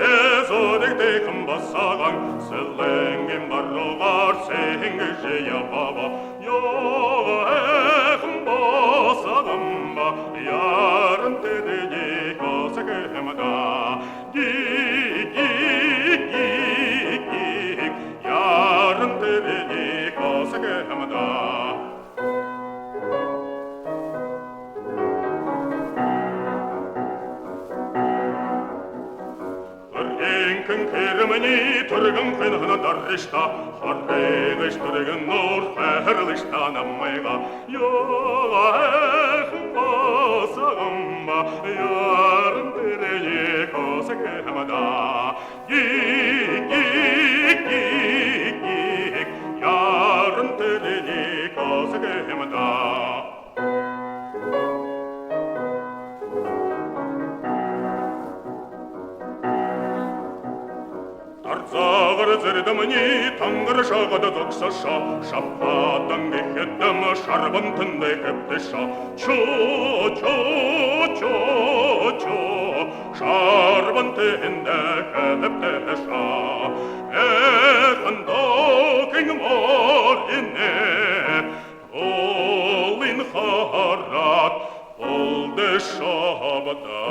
Tezorik bassagan, selengin barrogar sengge ya baba, yo bassagan ba, yarın tedeci kosakemada, gik, yarın tedeci kosakemada. Enken kermeni turgan kena darrista, harregish turgan nor ferlista namega. Yo basagamba, yarın tereye kosakemada. Gik, yarın tereye kosakemada. Арзағыр зірдіміне таңғыр шағыды дұқсаша, шаппаттан кекеттім шарбын түнді кептіша. Чо, шарбын түнді кептіша. Әқында кең моргіне, олин харат, олды шабыда.